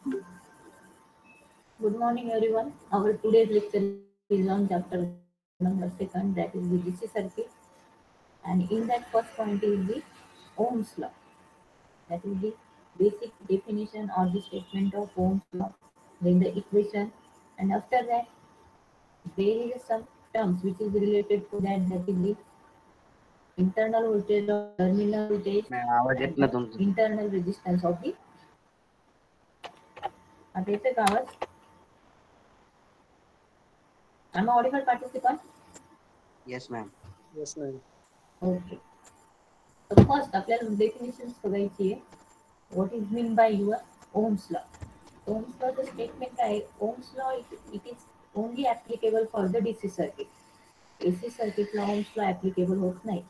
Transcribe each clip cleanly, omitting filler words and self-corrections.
Good morning, everyone. Our today's lecture is on chapter number second, that is the DC circuit. And in that first point is the Ohm's law. That is the basic definition or the statement of Ohm's law. Then the equation. And after that, there is some terms which is related to that. That is the internal voltage or terminal voltage नाही आवाज and येत the ना तुमचा. internal resistance of the. आता येते का आवाज? Am I audible, participant? Yes ma'am. Yes, ma'am. Okay. So first आपल्याला definitions बघायची आहे. What is mean by your Ohm's law? Ohm's law चं statement आहे. Ohm's law it is only applicable for the DC circuit. AC circuit ला Ohm's law applicable होत नाही.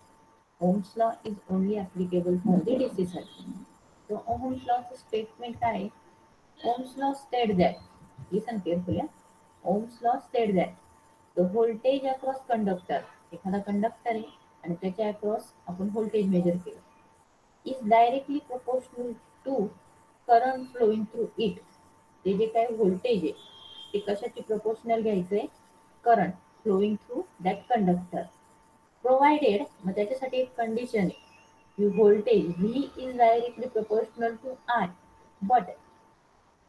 Ohm's law is only applicable for the DC circuit. So Ohm's law चं statement काय आहे? Ohm's law state that, listen carefully. Ohm's law state that the voltage across conductor, एखादा conductor आहे आणि त्याच्या across आपण व्होल्टेज मेजर केलं, is directly proportional to current flowing through it. ते जे काही व्होल्टेज आहे ते कशाची प्रोपोर्शनल घ्यायचंय? Current flowing through that conductor. Provided, मग त्याच्यासाठी एक कंडिशन आहे, voltage V is directly proportional to I, but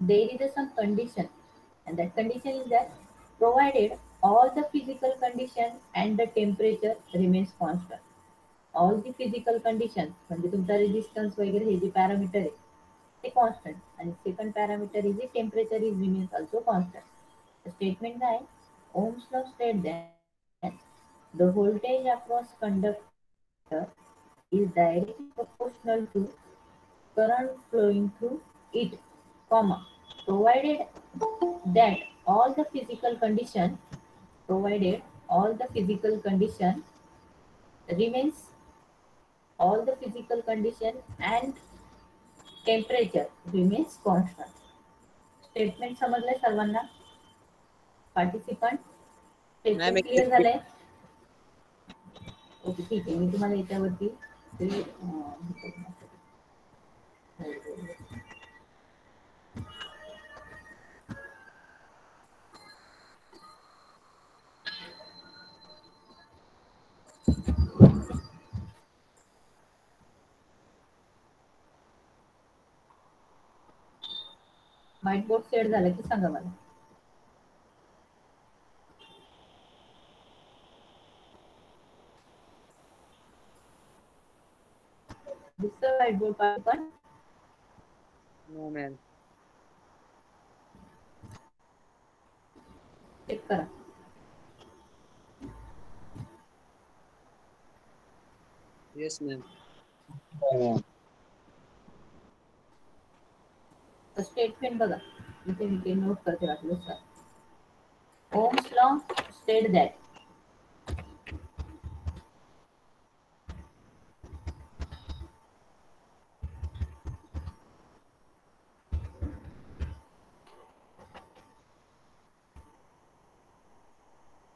there is some condition, and that condition is that provided all the physical condition and the temperature remains constant. All the physical conditions म्हणजे तुमचा resistance वगैरे हे जे parameter आहे ते constant आणि second parameter is the temperature is remains also constant. Statement काय? Ohm's law state that the voltage across conductor is directly proportional to current flowing through it, comma, provided that all the physical condition provided all the physical condition remains all the physical condition and temperature remains constant. Statement समजलंय सर्वांना? Participant Ma'am, statement clear झालंय? Okay, ठीक आहे. मी तुम्हाला याच्यावरती ते white board set झाला की सांगा मला. दिसतं व्हाईट बोर्ड पण? no, ma'am. चेक करा. Yes, ma'am. स्टेटमेंट बघा, इथे मी ते नोट करते वाटलं sir. Ohm's law state that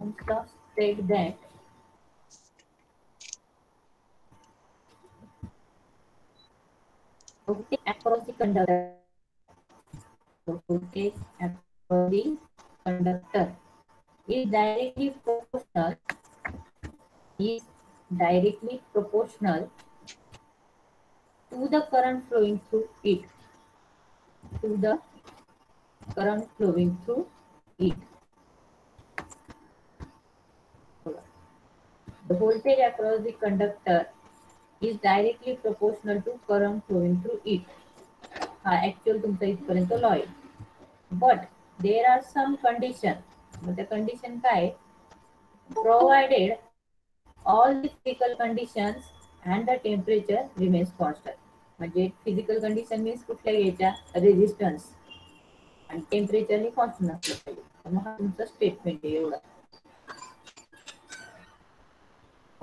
Ohm's law state that voltage across the conductor, the voltage across the conductor is directly proportional is directly proportional to the current flowing through it, to the current flowing through it. The voltage across the conductor is directly proportional to current flowing through it. हा actual तुमचा इथपर्यंत law आहे. But there are some condition. मग त्या condition काय? Provided all the physical conditions and the temperature remains constant. म्हणजे physical condition means कुठल्या घ्यायच्या? रेजिस्टन्स आणि टेम्परेचरने कॉन्स्टंट असलं पाहिजे. मग हा तुमचा स्टेटमेंट आहे एवढा.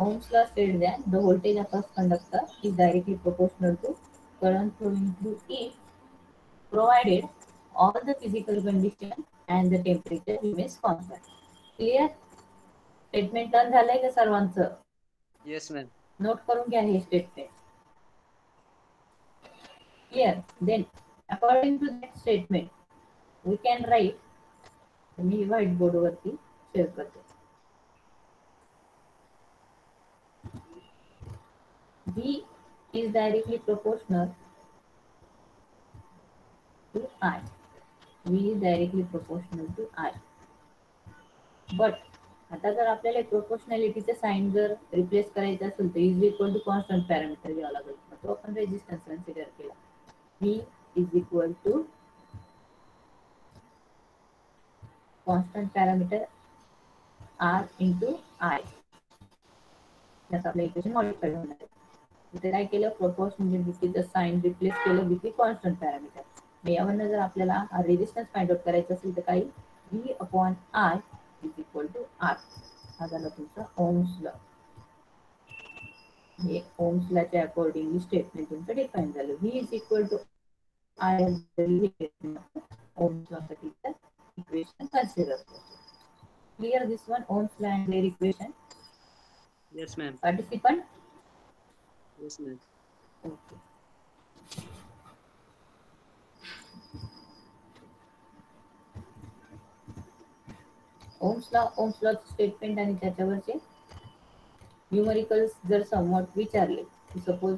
Ohm's law states that the voltage across conductor is directly proportional to current flowing through it, provided all the physical condition and the temperature remains constant. Clear? Statement done झालंय का सर्वांचं? Yes, ma'am. नोट करून घ्या हे statement. Clear? Then According to that statement, we can write. मी white board वरती share करते. V is directly proportional to I. V is directly proportional to I. But आता जर आपल्याला प्रोपोर्शनॅलिटीचे साइन जर रिप्लेस करायचं असेल तर is equal to constant parameter घ्यावा लागेल. तो आपण रेजिस्टन्स कन्सिडर केला. V is equal to constant parameter R into I. त्यात आपलं इक्वेशन मॉडिफाय होणार आहे. इथे काय केलं, प्रोपोर्शनॅलिटीचं साइन रिप्लेस केलं विथ कॉन्स्टंट पॅरामीटर. यावरनं जर आपल्याला रेजिस्टन्स फाइंड आउट करायचं असेल तर काही V upon I is equal to R. हा झाला तुमचा ओम्स लॉ. हे ओम्स लॉच्या अकॉर्डिंगली स्टेटमेंट तुमचं डिफाइन झालं. V is equal to I Ohm's लॉसाठीचं इक्वेशन कन्सिडर करतो. Clear this one, Ohm's law and their equation. Yes, ma'am. Participant? Yes, ma'am. Okay. Ohm's law statement आणि त्याच्यावरचे numericals जर somewhat विचारले, suppose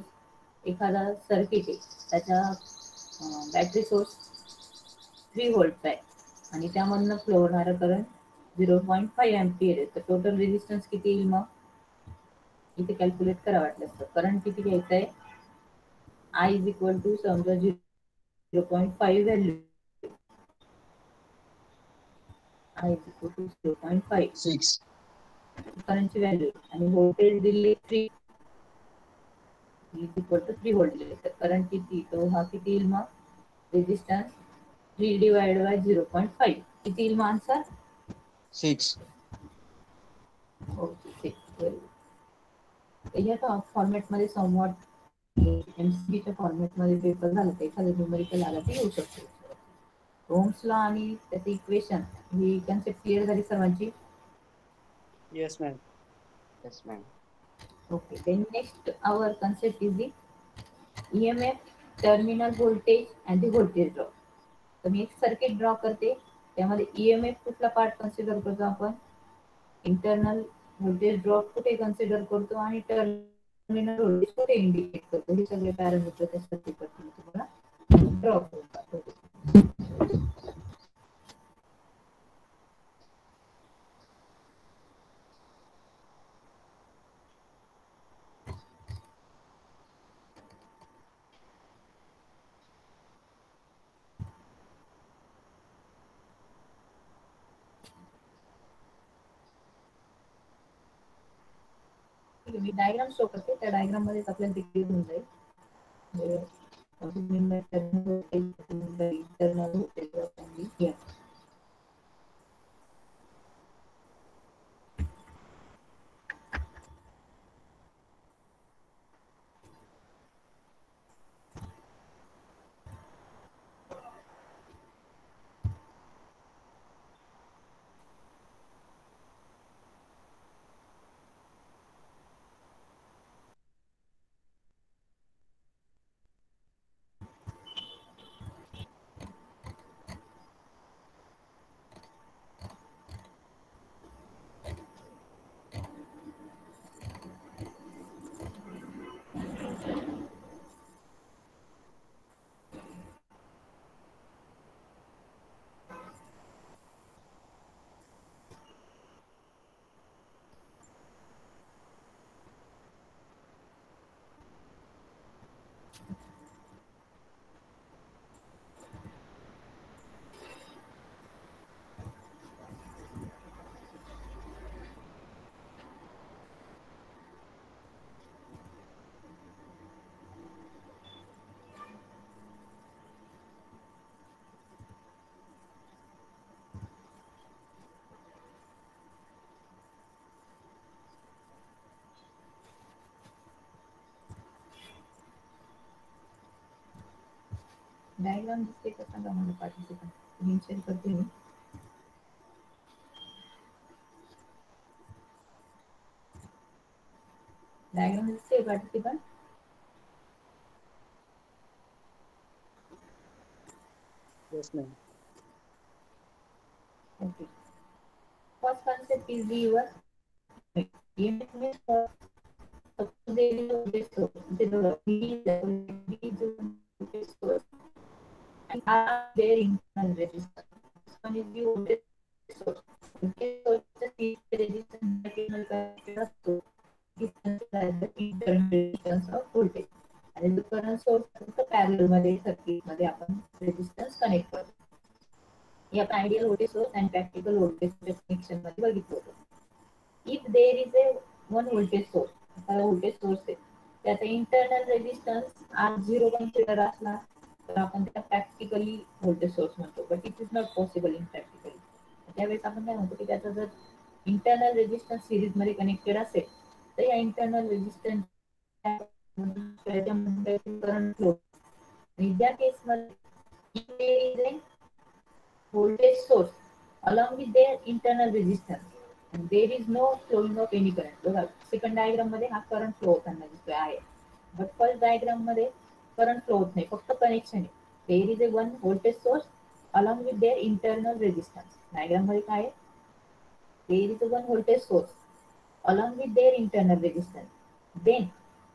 एखादा circuit आहे, त्याच्या बॅटरी सोर्स 3 व्होल्टचा आहे आणि त्यामधनं फ्लो होणारं करंट 0.5 एम्पियर आहे, तर टोटल रेजिस्टन्स किती येईल? मग इथे कॅल्क्युलेट करा वाटलं तर करंट किती घ्यायचं आहे. I इज इक्वल टू समजा 0.5 value, I is equal to 0.5 6. करंटची व्हॅल्यू आणि व्होल्टेज दिली 3 इज इक्वल टू 3 व्होल्ट दिले, तर करंट किती, तो हा किती येईल? मग रेजिस्टन्स 3 डिवाइड बाय 0.5 किती येईल? मग आन्सर 6. ओके. या फॉर्मॅटमध्ये समवॉट एमसीबीच्या फॉर्मॅटमध्ये पेपर झालं तर एखादं न्यूमरिकल आला तर येऊ शकतो. ओम्स लॉ आणि त्याचे इक्वेशन ही कन्सेप्ट क्लिअर झाली सर्वांची? Yes, ma'am. Yes, ma'am. Okay, then next our concept is the EMF, terminal voltage and the voltage drop. तर मी एक सर्किट ड्रॉ करते, त्यामध्ये EMF कुठला पार्ट कन्सिडर करतो आपण, इंटरनल व्होल्टेज ड्रॉप कुठे कन्सिडर करतो आणि टर्मिनल व्होल्टेज कुठे इंडिकेट करतो, हे सगळे पॅरामीटर त्या सर्किटवरती मी तुम्हाला ड्रॉ करून दाखवते. मी डायग्राम शो करते, त्या डायग्राम मध्येच आपल्याला ते क्लिअर होऊन जाईल. डायग्राम दिसते का सांगा मला पार्टिसिपंट, मेन्शन करते मी. डायग्राम दिसते participant? Yes, ma'am. Okay. First concept is your EMF means what? Suppose there is a voltage source. The V is the voltage source and R their internal resistance. This one is the voltage source. Voltage source is the series resistance that is connected to is considered as the internal resistance of voltage. आणि जो current source फक्त parallel मध्ये circuit मध्ये आपण resistance connect करतो. हे आपण ideal voltage source आणि प्रॅक्टिकल व्होल्टेज कनेक्शन मध्ये बघितलं होतं. If there is a one voltage source, आता व्होल्टेज सोर्स आहे त्याचा इंटरनल रेजिस्टन्स R0 कन्सिडर असला तर आपण त्याला प्रॅक्टिकली व्होल्टेज सोर्स म्हणतो, but it is not possible in practically. त्यावेळेस आपण काय म्हणतो की त्याचा जर इंटरनल रेजिस्टन्स सिरीज मध्ये कनेक्टेड असेल तर या इंटरनल रेजिस्टन्स करंट फ्लो. आणि त्या केसमध्ये voltage source along with their internal resistance and there is no flowing of any current. बघा सेकंड डायग्राम मध्ये हा करंट फ्लो होताना दिसतोय आहे, बट फर्स्ट डायग्राम मध्ये करंट फ्लो होत नाही, फक्त कनेक्शन आहे. There is a one voltage source along with their internal resistance. Diagram मध्ये काय आहे? There is a one voltage source along with their internal resistance. Then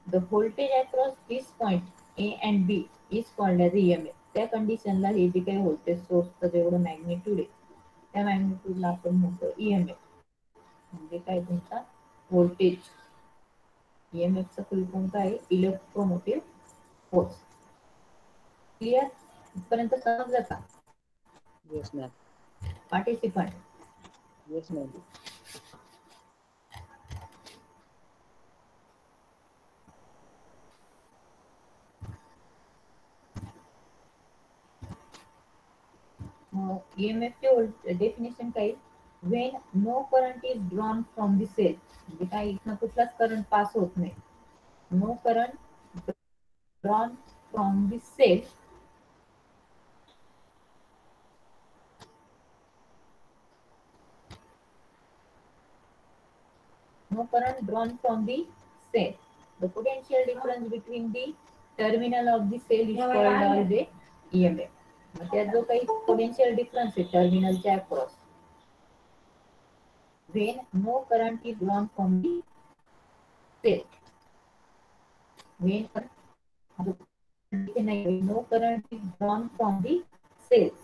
the voltage across this point A and B is called as EMF. त्या कंडिशनला हे जे काही voltage सोर्सचं जेवढं magnitude आहे त्या मॅग्निट्यूडला आपण म्हणतो EMF. म्हणजे काय तुमचा व्होल्टेज. EMFचा फुल फॉर्म काय आहे? Electromotive force. क्लिअर? इथपर्यंत समजलं का Yes, ma'am. Participant? Yes, ma'am. EMF चे डेफिनेशन काय? when no current is drawn from the cell, म्हणजे काय इथनं कुठलाच करंट पास होत नाही. no current drawn from the cell no current drawn from the cell. The potential difference between the terminal of the cell is called as a EMF. मग त्यात जो काही पोटेन्शियल डिफरन्स आहे टर्मिनलच्या across, when no current is drawn from the cell, when no current is drawn from the cells,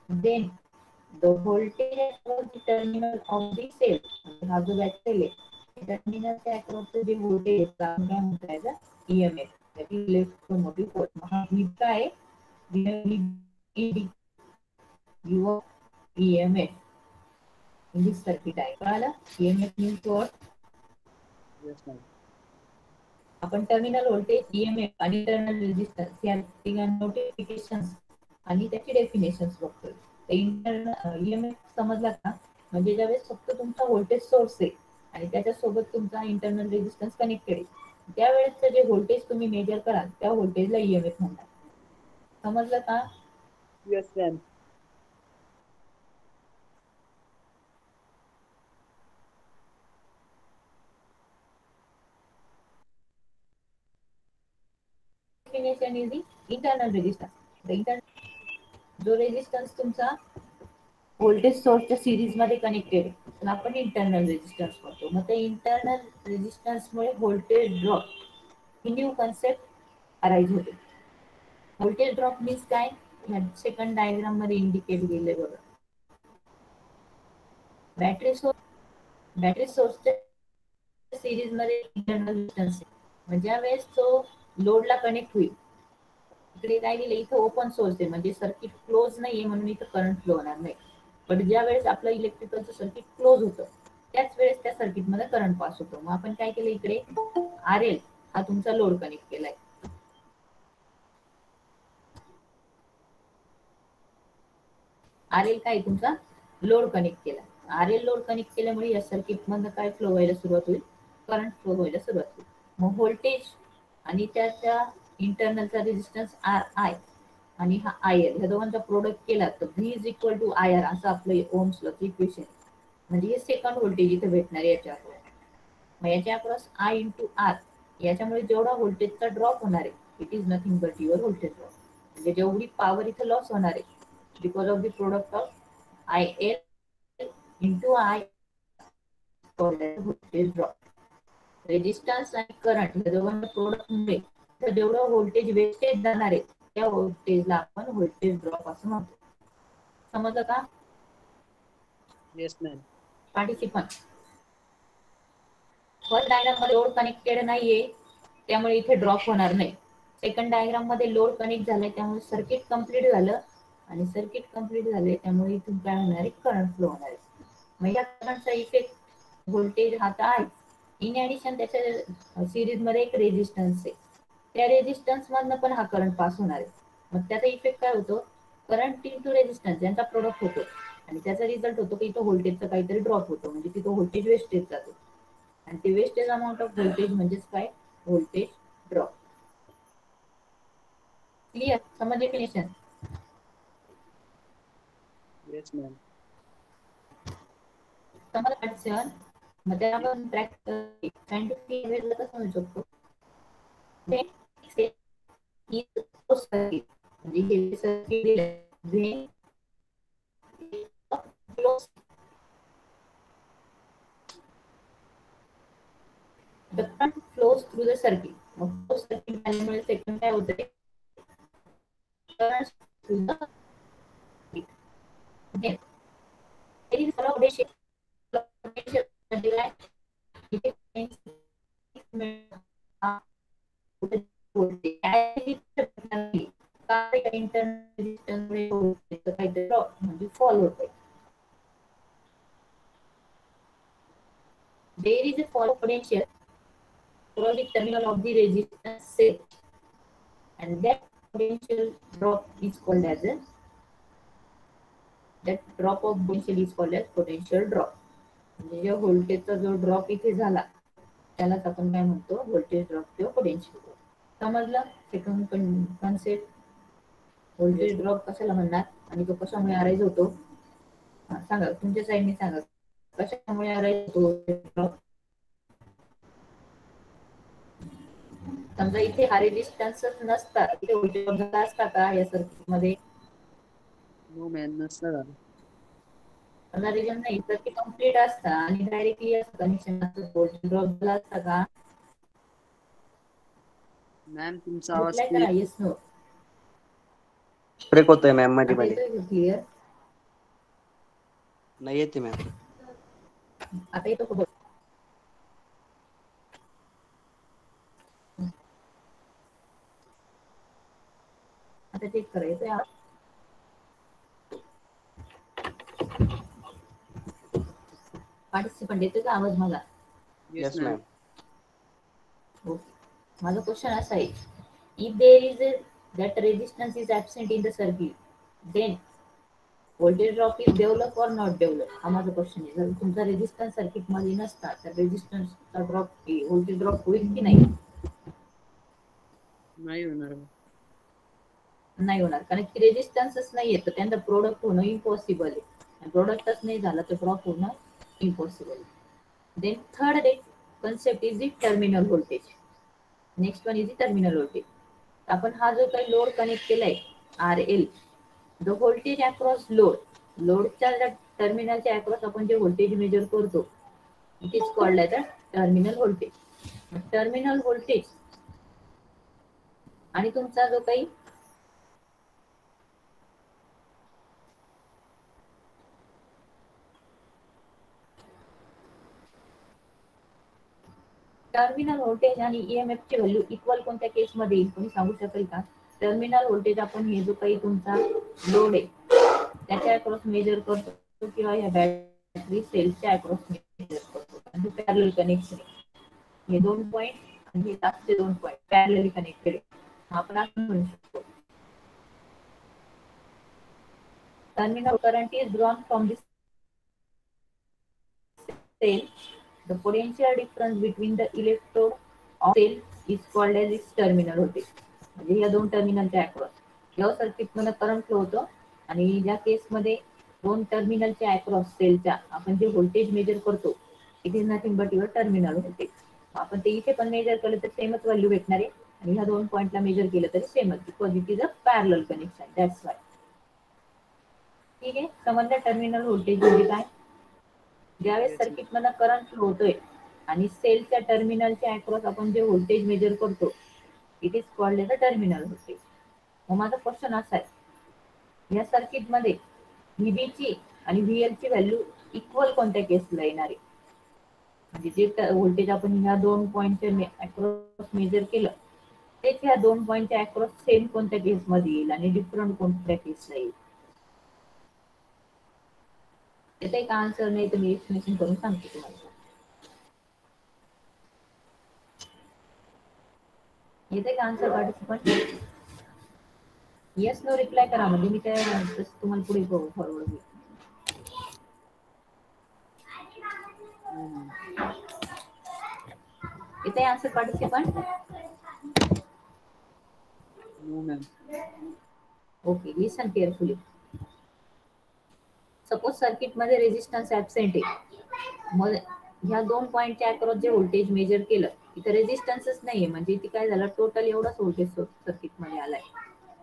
then the voltage across the terminal of the cell, हा जो battery आहे टर्मिनलच्या अक्रॉसचं जे व्होल्टेज आहे आपण काय म्हणतो EMF, that is electromotive force. हा काय your EMF in this circuit आहे. कळालं? EMF means what? Yes, ma'am. आपण टर्मिनल व्होल्टेज, EMF आणि इंटरनल रेजिस्टन्स या तिघांचे नोटिफिकेशन्स आणि त्याची डेफिनेशन्स बघतोय. इंटरनल EMF समजला का? म्हणजे ज्यावेळेस फक्त तुमचा व्होल्टेज सोर्स आहे आणि त्याच्यासोबत तुमचा इंटरनल रेजिस्टन्स कनेक्टेड आहे त्यावेळेस जे व्होल्टेज तुम्ही मेजर कराल त्या व्होल्टेजला EMF म्हणतात. समजलं का? Yes, ma'am. Definition is the internal resistance. The internal जो रेजिस्टन्स तुमचा व्होल्टेज सोर्सच्या सिरीज मध्ये कनेक्टेड आहे तर आपण इंटरनल रेजिस्टन्स म्हणतो. मग त्या इंटरनल रेजिस्टन्समुळे व्होल्टेज ड्रॉप ही न्यू कन्सेप्ट अराइज होते. व्होल्टेज ड्रॉप मीन्स काय? सेकंड डायग्राम मध्ये इंडिकेट केले बघा. बॅटरी सोर्सच्या सिरीज मध्ये इंटरनल रेजिस्टन्स आहे, म्हणजे ज्या वेळेस तो लोडला कनेक्ट होईल इकडे काय लिहिलं इथं ओपन सोर्स आहे म्हणजे सर्किट क्लोज नाहीये म्हणून इथं करंट फ्लो होणार नाही. पण ज्या वेळेस आपलं इलेक्ट्रिकलचं सर्किट क्लोज होतं त्याच वेळेस त्या सर्किट मध्ये करंट पास होतो. मग आपण काय केलं इकडे RL हा तुमचा लोड कनेक्ट केलाय. RL काय तुमचा लोड कनेक्ट केला. RL लोड कनेक्ट केल्यामुळे या सर्किट मधनं काय फ्लो व्हायला सुरुवात होईल? करंट फ्लो व्हायला सुरुवात होईल. मग व्होल्टेज आणि त्याच्या इंटरनलचा रेजिस्टन्स RI आणि हा IL ह्या दोघांचा प्रोडक्ट केला तर V is equal to IR असं आपलं ओम्स लॉचं इक्वेशन. म्हणजे हे सेकंड व्होल्टेज इथे भेटणार याच्या अक्रॉस. मग याच्या अक्रॉस I इंटू R याच्यामुळे जेवढा व्होल्टेजचा ड्रॉप होणार आहे it is nothing but your voltage drop. म्हणजे जेवढी पॉवर इथे लॉस होणार आहे because of the product of IL into I called as voltage drop. Resistance आणि करंट या दोघांच्या प्रोडक्टमुळे तर जेवढं व्होल्टेज वेस्टेज जाणार आहे त्या व्होल्टेजला आपण व्होल्टेज ड्रॉप असं म्हणतो. समजलं का? Yes, ma'am. Participant first diagram मध्ये लोड कनेक्टेड नाहीये त्यामुळे इथे ड्रॉप होणार नाही. सेकंड डायग्राम मध्ये लोड कनेक्ट झालाय त्यामुळे सर्किट कंप्लीट झालं आणि सर्किट कंप्लीट झाले त्यामुळे इथून काय होणार आहे करंट फ्लो होणार आहे. मग या करंटचा इफेक्ट व्होल्टेज हा तर आहे. इन ऍडिशन त्याच्या सिरीज मध्ये एक रेजिस्टन्स आहे त्या रेजिस्टन्स मधनं पण हा करंट पास होणार आहे. मग त्याचा इफेक्ट काय होतो करंट इंटू रेजिस्टन्स यांचा प्रोडक्ट होतो आणि त्याचा रिझल्ट होतो की इथं व्होल्टेजचा काहीतरी ड्रॉप होतो म्हणजे तिथं व्होल्टेज वेस्टेज जातो आणि ते वेस्टेज अमाऊंट ऑफ व्होल्टेज म्हणजेच काय व्होल्टेज ड्रॉप. क्लिअर? समज डेफिनेशन? Yes, ma'am. समज अडचण मग त्याला आपण सायंटिफिक वेळेला कसं म्हणू शकतो म्हणजे हे circuit the current flows through the circuit. मग तो सर्किट झाल्यामुळे सेकंड काय होतंय current through the circuit. Then there is follow potential. Potential म्हणजे काय इथे काहीतरी म्हणजे फॉल होतंय. There is a follow potential across the terminal of the resistance cell and that potential drop is called as potential drop. म्हणजे या व्होल्टेजचा जो ड्रॉप इथे झाला त्यालाच आपण काय म्हणतो व्होल्टेज ड्रॉप किंवा पोटेन्शियल ड्रॉप. समजलं? सेकंड कन्सेप्ट व्होल्टेज ड्रॉप कशाला म्हणणार आणि तो कशामुळे अराइज होतो सांगा तुमच्या साईडने सांगा कशामुळे अराइज होतो ड्रॉप. समजा इथे हा रेजिस्टन्सच नसता इथे व्होल्टेज ड्रॉप झाला असता का या सर्किट मध्ये? No, ma'am. नसतं झालं. समजा रिजन नाही सर्किट कंप्लीट असता आणि डायरेक्टली असं कनेक्शन असतं व्होल्टेज ड्रॉप झाला असता का? मॅम तुमचा आवाज रिप्लाय करा येस नो. ब्रेक होतोय मॅम मध्ये मध्ये. क्लिअर? नाही येते मॅम. आता येतो का? आता चेक करायचं पार्टिसिपंट येतो का आवाज माझा? Yes ma'am. ओके. माझा क्वेश्चन असा आहे if there is that resistance is absent in the circuit then voltage drop is develop or not develop हा माझा क्वेश्चन आहे. जर तुमचा रेजिस्टन्स सर्किट मध्ये नसता तर रेजिस्टन्सचा ड्रॉप व्होल्टेज ड्रॉप होईल की नाही? नाही होणार. नाही होणार कारण की रेजिस्टन्सच नाहीये तर त्यांचा प्रोडक्ट होणं इम्पॉसिबल आहे. प्रोडक्टच नाही झाला तर ड्रॉप होणं इम्पॉसिबल आहे. Then third concept is the terminal voltage. Next one is the terminal voltage. आपण हा जो काही लोड कनेक्ट केलाय RL द व्होल्टेज अक्रॉस लोडच्या टर्मिनलच्या अक्रॉस आपण जे व्होल्टेज मेजर करतो it is called as a terminal voltage. Terminal voltage आणि तुमचा जो काही टर्मिनल व्होल्टेज आणि EMF ची व्हॅल्यू इक्वल कोणत्या केस मध्ये येईल कोणी सांगू शकेल का? टर्मिनल व्होल्टेज आपण हे जो काही तुमचा लोड आहे त्याच्या अक्रॉस मेजर करतो किंवा या बॅटरी सेलच्या अक्रॉस मेजर करतो आणि पॅरलल कनेक्शन हे 2 पॉइंट आणि हे लास्टचे 2 पॉइंट पॅरलली कनेक्टेड आपण असं म्हणू शकतो. Terminal current is drawn from this cell. The potential difference between the electrode of cell is called as its terminal voltage. म्हणजे या दोन टर्मिनलच्या अक्रॉस या सर्किट मध्ये करंट फ्लो होतो आणि ज्या केस मध्ये दोन टर्मिनलच्या अक्रॉस सेलच्या आपण जे व्होल्टेज मेजर करतो it is nothing but your terminal voltage. आपण ते इथे पण मेजर केलं तर सेमच व्हॅल्यू भेटणार आहे आणि ह्या दोन पॉइंटला मेजर केलं तरी सेमच because it is a parallel connection that's why. ठीक आहे, समजलं टर्मिनल व्होल्टेज म्हणजे काय? ज्यावेळेस Yes, ma'am. सर्किट मधला करंट फ्लो होतोय आणि सेलच्या टर्मिनलच्या अक्रॉस आपण जे व्होल्टेज मेजर करतो, it is called as a terminal voltage. मग माझा क्वेश्चन असा आहे, या सर्किट मध्ये व्हीबी ची आणि व्हीएल ची व्हॅल्यू इक्वल कोणत्या केसला येणार आहे? म्हणजे जे व्होल्टेज आपण ह्या 2 पॉइंटच्या अक्रॉस मेजर केलं तेच ह्या 2 पॉइंटच्या अक्रॉस सेम कोणत्या केस मध्ये येईल आणि डिफरंट कोणत्या केसला येईल? त्याचा एक आन्सर नाही तर मी एक्सप्लेनेशन करून सांगते तुम्हाला. येते का answer participant? Yes no reply करा, म्हणजे मी काय तुम्हाला पुढे फॉरवर्ड होईल. No, ma'am. येते answer participant? No, ma'am. Okay, listen carefully. Suppose circuit मध्ये रेजिस्टन्स ऍबसेंट आहे, मग ह्या 2 पॉइंटच्या अक्रॉस जे व्होल्टेज मेजर केलं इथे रेजिस्टन्सच नाहीये, म्हणजे इथे काय झालं, टोटल एवढाच व्होल्टेज सर्किट मध्ये आलाय.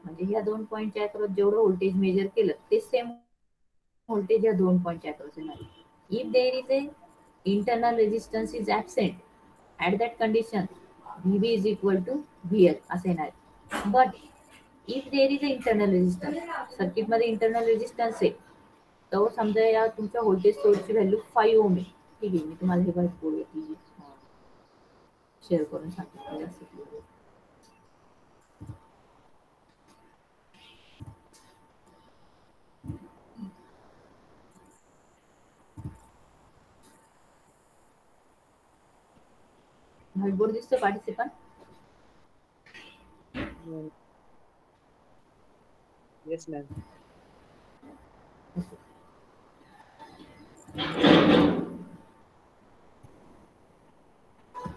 म्हणजे ह्या 2 पॉइंटच्या अक्रॉस जेवढं व्होल्टेज मेजर केलं ते सेम व्होल्टेज या 2 पॉइंटच्या अक्रॉस येणार. If there is a internal resistance is absent, at that condition VB is equal to VL असं येणार. But if there is a internal resistance, circuit मध्ये इंटरनल रेजिस्टन्स आहे, तर समजा या तुमच्या व्होल्टेज सोर्सची व्हॅल्यू 5 ओम आहे. ठीक आहे, मी तुम्हाला हे पण शेअर करून सांगते. व्हाईटबोर्ड दिसतो participant? No. Yes, ma'am.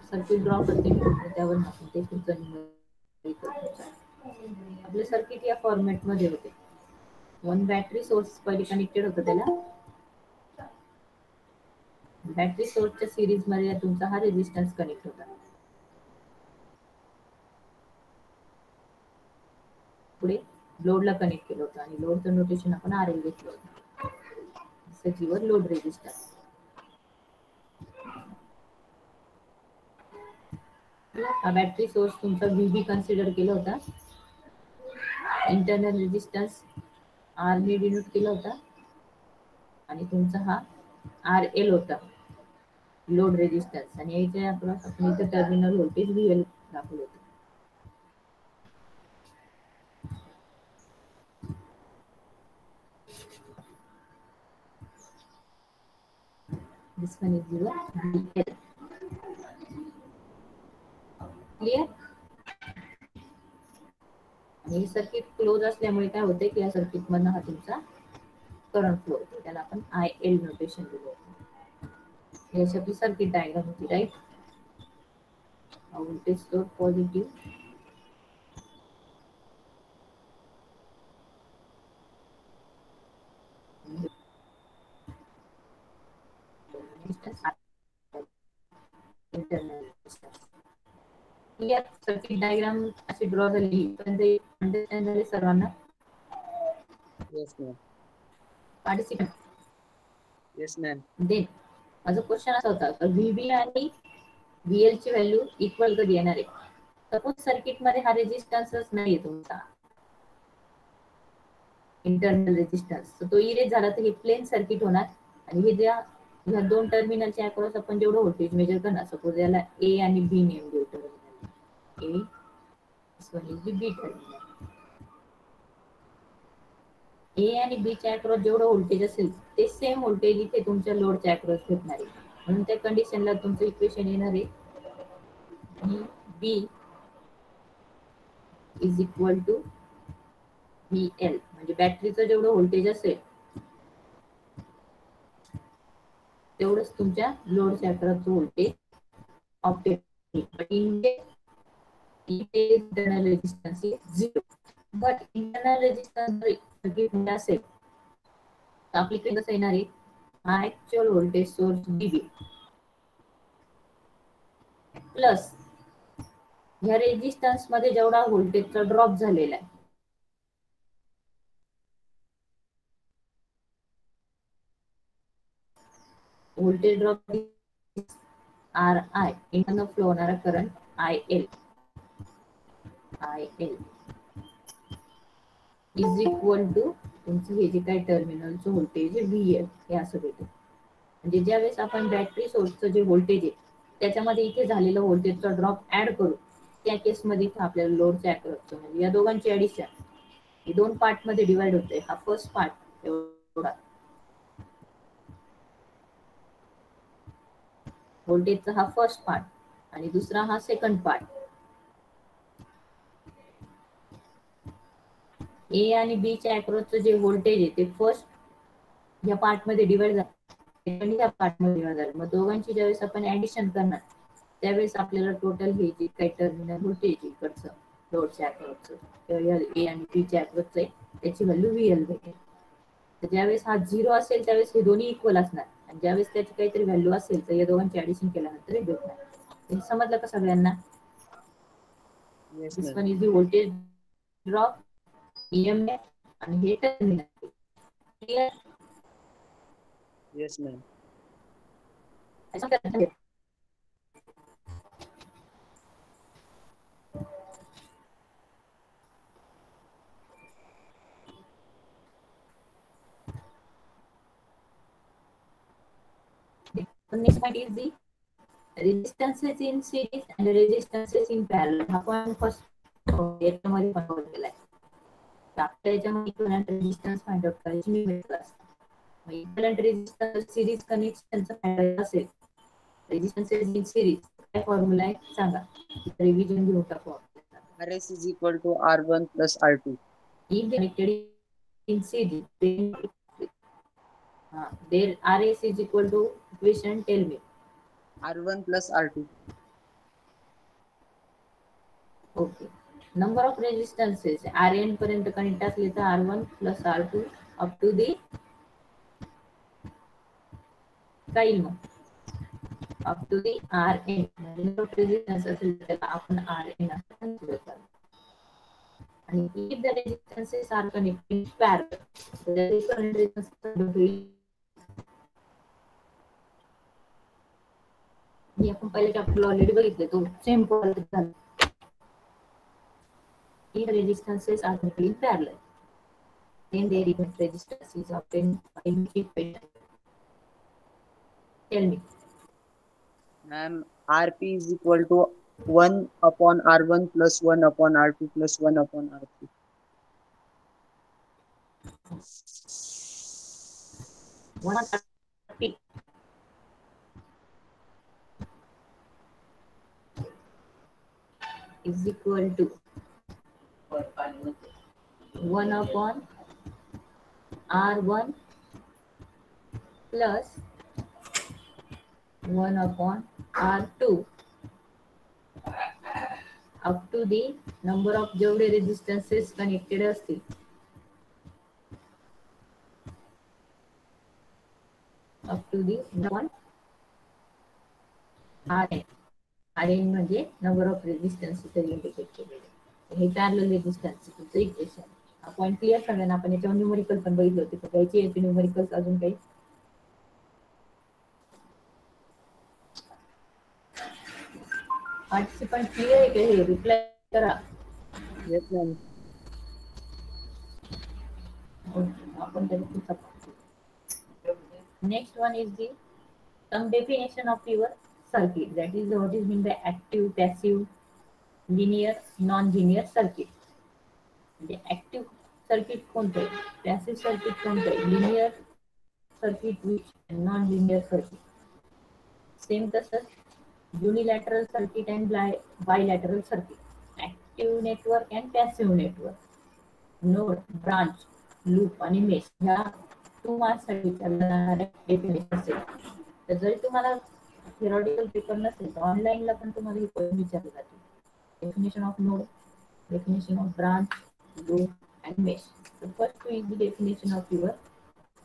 Circuit draw करते मी, त्यावर आपण ते आपले सर्किट या फॉर्मॅट मध्ये होते. 1 बॅटरी सोर्स पहिले कनेक्टेड होतं त्याला. बॅटरी सोर्सच्या सिरीज मध्ये तुमचा हा रेजिस्टन्स कनेक्ट होता. पुढे लोडला कनेक्ट केलं होतं आणि लोडचं नोटेशन आपण RL घेतलं होतं. सजीवर लोड रेजिस्टन्स. हा बॅटरी सोर्स तुमचा VB कन्सिडर केला होता. इंटरनल रेजिस्टन्स R ने डिनोट केला होता आणि तुमचा हा RL होता, लोड रेजिस्टन्स, आणि याच्या अक्रॉस आपण इथे टर्मिनल व्होल्टेज VL दाखवलं होतं. This one is your VL. Clear? आणि सर्किट क्लोज असल्यामुळे काय होते की या सर्किट मधनं हा तुमचा करंट फ्लो होतो, त्याला आपण IL नोटेशन दिलं होतं. ही अशी आपली सर्किट डायग्राम होती, right? Voltage source positive, internal resistance. Clear? Circuit diagram अशी ड्रॉ झाली पण ते अंडरस्टँड झाले सर्वांना? Yes, ma'am. Participant? Yes, ma'am. Then माझा क्वेश्चन असा होता तर VB आणि VL ची व्हॅल्यू इक्वल कधी येणार आहे? सपोज सर्किट मध्ये हा रेजिस्टन्सच नाहीये तुमचा, इंटरनल रेजिस्टन्स, तर तो इरेज झाला तर हे प्लेन सर्किट होणार. आणि हे ज्या 2 टर्मिनलच्या अक्रॉस आपण जेवढं व्होल्टेज मेजर करणार, सपोज याला A आणि B नेम देऊ, terminal A, this one is the B terminal. A आणि B च्या अक्रॉस जेवढं व्होल्टेज असेल ते सेम व्होल्टेज इथे तुमच्या लोडच्या अक्रॉस भेटणार आहे. म्हणून त्या कंडिशनला तुमचं इक्वेशन येणार आहे VB is equal to VL, म्हणजे बॅटरीचं जेवढं व्होल्टेज असेल तेवढंच तुमच्या लोडच्या अक्रॉसचं व्होल्टेज ऑप्टेट होईल. But internal resistance is 0. But internal resistance circuit असेल तर आपल्याकडे कसं येणार आहे, हा actual voltage source VB plus ह्या रेजिस्टन्स मध्ये जेवढा व्होल्टेजचा ड्रॉप झालेला आहे voltage drop is RI, internal flow होणारा current IL is equal to तुमचं हे जे काही टर्मिनलचं व्होल्टेज VL हे असं देतो. म्हणजे ज्यावेळेस आपण बॅटरी सोर्सचं जे व्होल्टेज आहे त्याच्यामध्ये इथे झालेलं व्होल्टेजचा ड्रॉप ऍड करू त्या केसमध्ये इथे आपल्याला लोडच्या अक्रॉसचं म्हणजे या दोघांची ऍडिशन हे दोन पार्ट मध्ये डिवाइड होते. हा फर्स्ट पार्ट एवढा व्होल्टेजचा हा फर्स्ट पार्ट आणि दुसरा हा सेकंड पार्ट. ए आणि बी च्या अक्रॉसचं जे व्होल्टेज आहे ते फर्स्ट या पार्ट मध्ये डिवाइड झालं या पार्ट मध्ये डिवाइड झालं. मग दोघांची ज्यावेळेस आपण ऍडिशन करणार त्यावेळेस आपल्याला टोटल हे जे काही टर्मिनल व्होल्टेज इकडचं लोडच्या अक्रॉसचं ए आणि बी च्या अक्रॉसचं आहे त्याची व्हॅल्यू VL भेटेल. तर ज्यावेळेस हा 0 असेल त्यावेळेस हे दोन्ही इक्वल असणार आणि ज्यावेळेस त्याची काहीतरी व्हॅल्यू असेल तर या दोघांची ऍडिशन केल्यानंतर हे भेटणार. हे समजलं का सगळ्यांना? Yes, this ma'am. One is the voltage drop EMF आणि हे टर्मिनल. क्लियर? Yes, ma'am. असं करता येईल. The next point is the resistances in series and resistances in parallel. हा पण फर्स्ट याच्यामध्ये पण कव्हर केलाय. आपल्या याच्यामध्ये इक्विव्हॅलेंट रेझिस्टन्स फाइंड आउट करायची मी क्लास. मग इक्विव्हॅलेंट रेझिस्टन्स सिरीज कनेक्शनचा फायदा असेल. रेझिस्टन्सेस इन सिरीज काय फॉर्म्युला आहे सांगा. रिव्हिजन घेऊ टाकू आपण. RS is equal to R1 plus R2. If connected in series, then their RS is equal to equation. Tell me. R1 plus R2. Okay. Number of resistances RN पर्यंत connect असले तर R1 plus R2 up to the काय येईल मग up to the RN. number of resistance असेल तर त्याला आपण RN असं कन्सिडर करू. आणि if the resistances are connected in parallel, तर the current resistance होईल. हे आपण पहिले चॅप्टरला ऑलरेडी बघितले तो सेम पॉइंट झाला. If resistances are connected in parallel, then their equivalent resistance is obtained by equation. Tell me. Ma'am, RP is equal to 1 upon R1 plus 1 upon R2 plus 1 upon R3. One RP is equal to 1 upon R1 plus 1 upon R2 up to the number of जेवढे रेजिस्टन्सेस connected असतील up to the one RN. RN म्हणजे number of resistance indicate केलेले. हे parallel रेजिस्टन्सचं equation. हा point clear सगळ्यांना. आपण याच्यावर numerical पण बघितले होते. तर घ्यायची याचे न्यूमरिकल्स अजून काही पार्टिसिपंट क्लिअर आहे का? हे रिप्लाय करा. Yes, ma'am. आपण next one is the some definition of your circuit. That is what is meant by active, passive, linear, non-linear circuit. म्हणजे ऍक्टिव्ह सर्किट कोणतं आहे, पॅसिव्ह सर्किट कोणतं आहे, linear circuit which non linear circuit. Same तसंच unilateral circuit and bilateral circuit, active network and passive network, node, branch, loop आणि mesh ह्या 2 मार्क्ससाठी विचारणाऱ्या definition असेल. तर जरी तुम्हाला थिअरॉटिकल पेपर नसेल तर ऑनलाईनला पण तुम्हाला हे विचारले जाते. Definition of node, definition of branch, loop and mesh. The first is the definition of your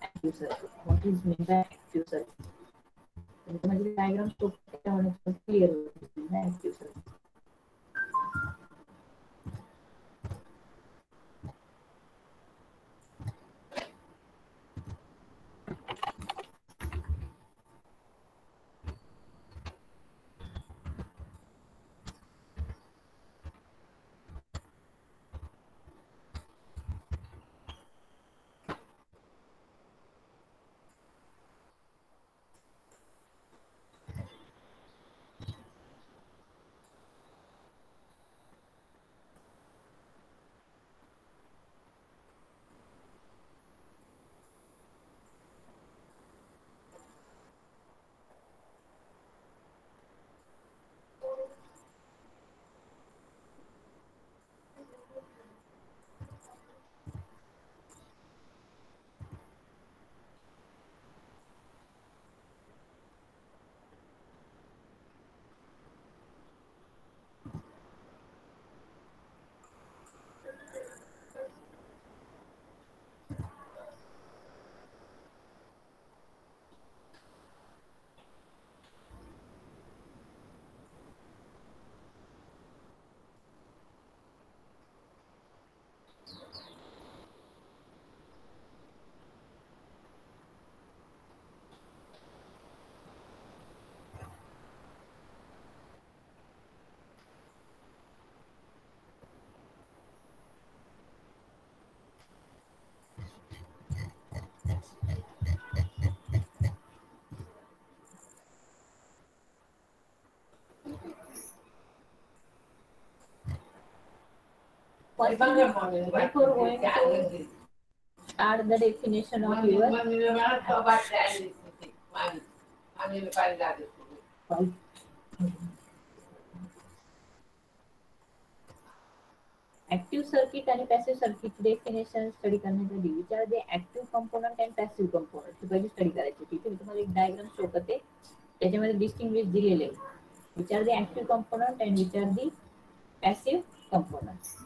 active circuit. What is meant by active circuit? म्हणजे diagram त्याच्यामध्ये clear होईल active circuit. first, before going to start the definition of your active circuit आणि passive circuit definition study करण्यासाठी which are the active component and passive component ही पहिली study करायची. ठीक आहे, तुम्हाला एक डायग्राम शो करते, त्याच्यामध्ये डिस्टिंग्विश दिलेले which are the active component and which are the passive component.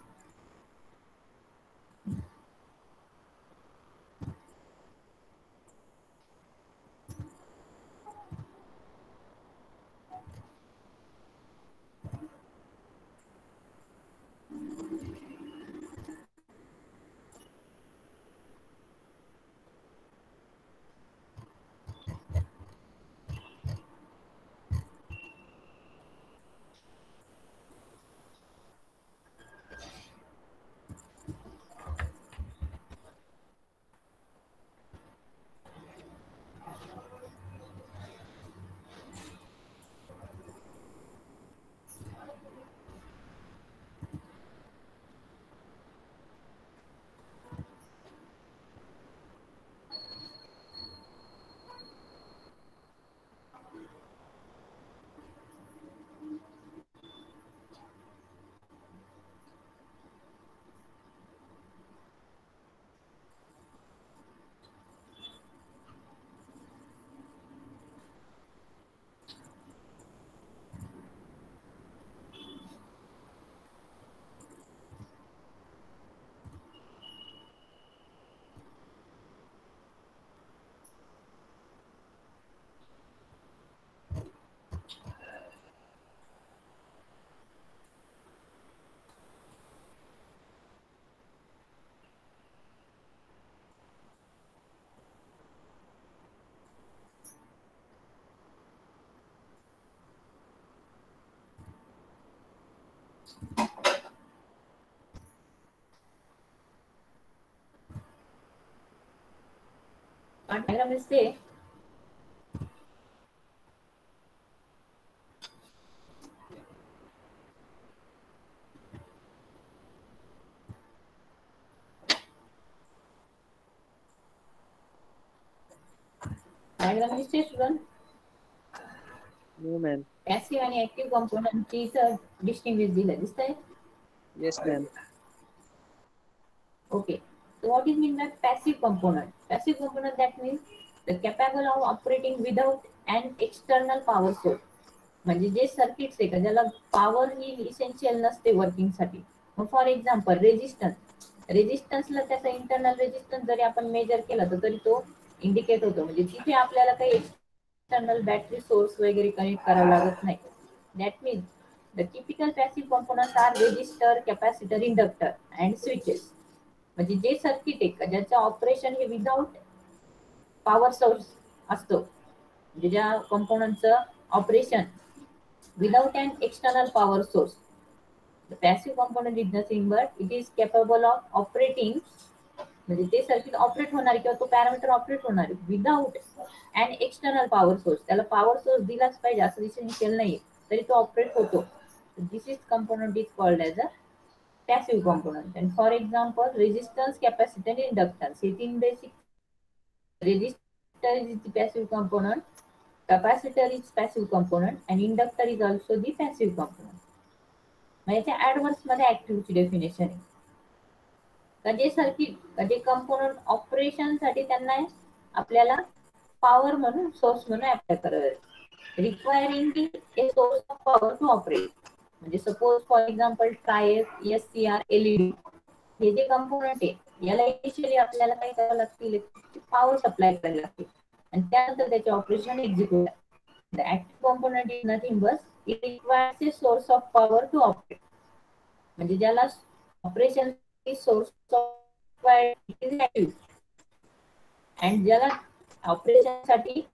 Diagram दिसते. डायग्राम दिसते स्टुडंट. No ma'am. पॅसिव्ह आणि ऍक्टिव्ह कंपोनंटची डिस्टिंग्विश दिलं दिसतंय. Yes ma'am. Okay. So what is mean by passive component? Passive component that means the capable of operating without an external power source. म्हणजे जे circuits आहे का ज्याला power ही essential नसते working साठी. मग फॉर एक्झाम्पल रेजिस्टन्सला त्याचा इंटरनल रेजिस्टन्स जरी आपण मेजर केला तर तरी तो इंडिकेट होतो. म्हणजे तिथे आपल्याला काही एक्सटर्नल बॅटरी सोर्स वगैरे कनेक्ट करावं लागत नाही. That means the typical passive components are resistor, capacitor, inductor and switches. म्हणजे जे सर्किट आहे का ज्याचं ऑपरेशन हे विदाउट पॉवर सोर्स असतो, म्हणजे ज्या कंपोनंटचं operation without an external power source. The passive component is nothing but it is capable of operating, म्हणजे ते सर्किट ऑपरेट होणार किंवा तो पॅरामीटर ऑपरेट होणार without an external power source. त्याला पॉवर सोर्स दिलाच पाहिजे असं इसेन्शियल नाही, तरी तो ऑपरेट होतो. This is component is called as a passive component. And for example, resistance, capacitance, inductance. It in basic, resistor is the passive component, capacitor is passive component, and inductor is also the passive component. म्हणजे advance मध्ये ऍक्टिव्हची definition आहे. जे circuit जे component operation साठी त्यांना आपल्याला power म्हणून source म्हणून अप्लाय करावे requiring a source of power to operate. म्हणजे suppose for example triacs, SCR, LED हे जे कंपोनंट आहे याला इनिशियली आपल्याला काय करावं लागतील, पॉवर सप्लाय करायला लागते आणि त्यानंतर त्याचे operation execute. The active component is nothing but it requires a source of power to operate. म्हणजे ज्याला operation source of active and ज्याला ऑपरेशन साठी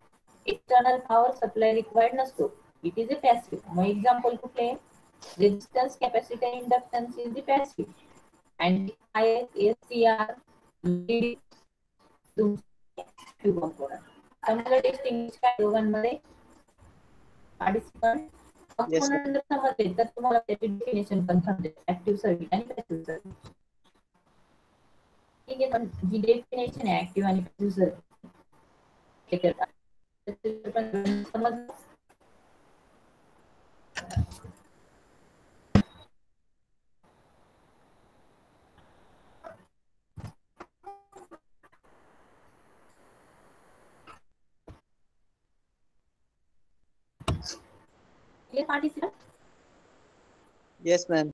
एक्सटर्नल पॉवर सप्लाय रिक्वायर्ड नसतो, इट इज ए पॅसिव्ह. मग एक्झाम्पल कुठले, resistance, capacitor, inductance is the passive, and SCR active component. आम्हाला distinguish काय दोघांमध्ये पार्टिसिपंट Yes, ma'am. म्हणून जर समजले तर तुम्हाला त्याची डेफिनेशन पण समजेल ऍक्टिव्ह सर्किट आणि पॅसिव्ह सर्किट. ठीक आहे, पण जी डेफिनेशन आहे ऍक्टिव्ह आणि पॅसिव्ह सर्किट पण समज. Yes, ma'am.